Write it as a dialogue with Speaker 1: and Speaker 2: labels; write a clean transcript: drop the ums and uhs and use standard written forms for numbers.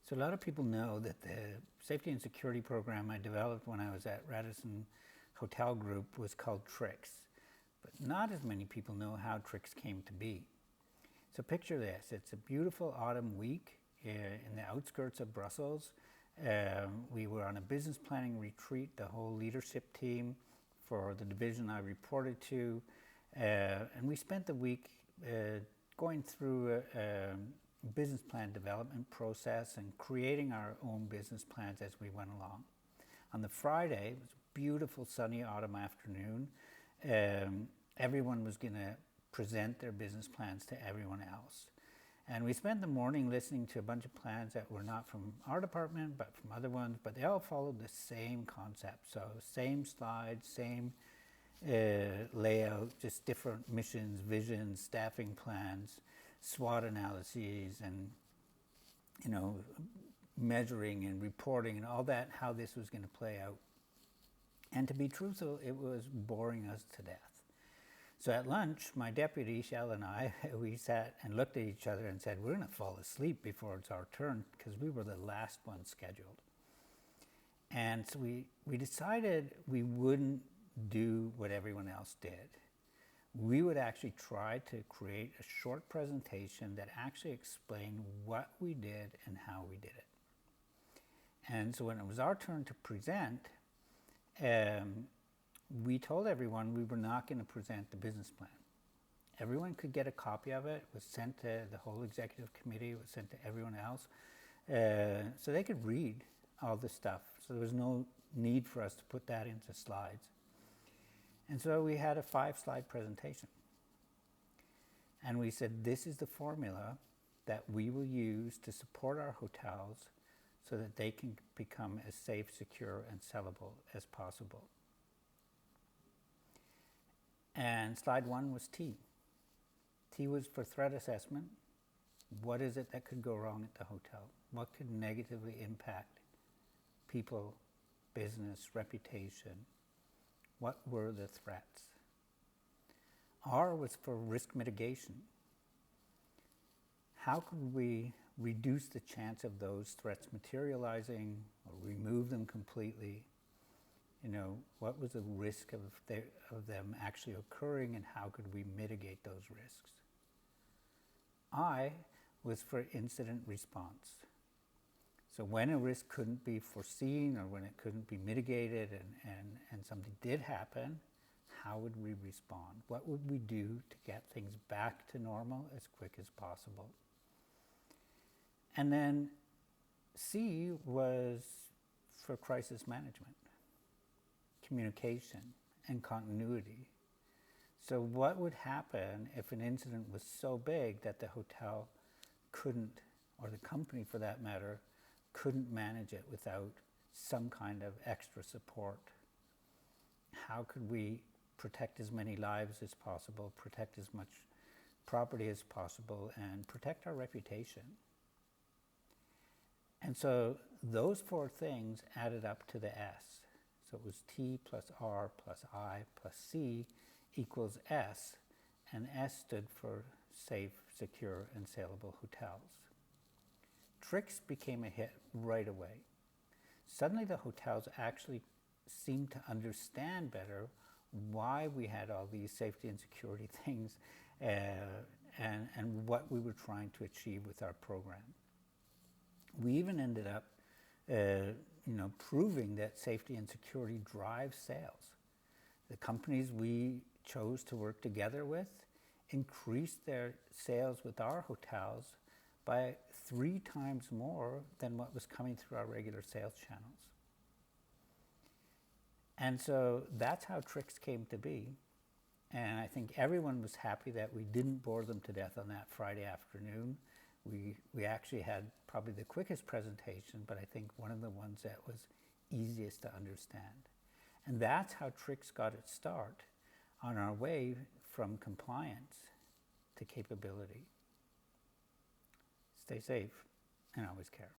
Speaker 1: So a lot of people know that the safety and security program I developed when I was at Radisson Hotel Group was called TRIC S, but not as many people know how TRIC S came to be. So picture this, it's a beautiful autumn week in the outskirts of Brussels. We were on a business planning retreat, the whole leadership team for the division I reported to, and we spent the week going through a business plan development process and creating our own business plans as we went along. On the Friday, it was a beautiful sunny autumn afternoon, everyone was going to present their business plans to everyone else. And we spent the morning listening to a bunch of plans that were not from our department, but from other ones, but they all followed the same concept. So same slides, same layout, just different missions, visions, staffing plans, SWOT analyses, and measuring and reporting and all that, how this was going to play out. And to be truthful, it was boring us to death. So at lunch, my deputy, Shell, and I, we sat and looked at each other and said, we're going to fall asleep before it's our turn, because we were the last one scheduled. And so we decided we wouldn't do what everyone else did. We would actually try to create a short presentation that actually explained what we did and how we did it. And so when it was our turn to present, we told everyone we were not going to present the business plan. Everyone could get a copy of it. It was sent to the whole executive committee. It was sent to everyone else. So they could read all the stuff. So there was no need for us to put that into slides. And so we had a 5-slide presentation. And we said, this is the formula that we will use to support our hotels so that they can become as safe, secure, and sellable as possible. And slide 1 was T. T was for threat assessment. What is it that could go wrong at the hotel? What could negatively impact people, business, reputation? What were the threats? R was for risk mitigation. How could we reduce the chance of those threats materializing or remove them completely? What was the risk of them actually occurring, and how could we mitigate those risks? I was for incident response. So when a risk couldn't be foreseen or when it couldn't be mitigated and something did happen, how would we respond? What would we do to get things back to normal as quick as possible? And then C was for crisis management, communication, and continuity. So what would happen if an incident was so big that the hotel couldn't, or the company for that matter, couldn't manage it without some kind of extra support? How could we protect as many lives as possible, protect as much property as possible, and protect our reputation? And so those 4 things added up to the S. So it was T plus R plus I plus C equals S, and S stood for safe, secure, and saleable hotels. TRIC S became a hit right away. Suddenly the hotels actually seemed to understand better why we had all these safety and security things and what we were trying to achieve with our program. We even ended up proving that safety and security drive sales. The companies we chose to work together with increased their sales with our hotels by 3 times more than what was coming through our regular sales channels. And so that's how TRIC S came to be. And I think everyone was happy that we didn't bore them to death on that Friday afternoon. We actually had probably the quickest presentation, but I think one of the ones that was easiest to understand. And that's how TRIC S got its start on our way from compliance to capability. Stay safe and always care.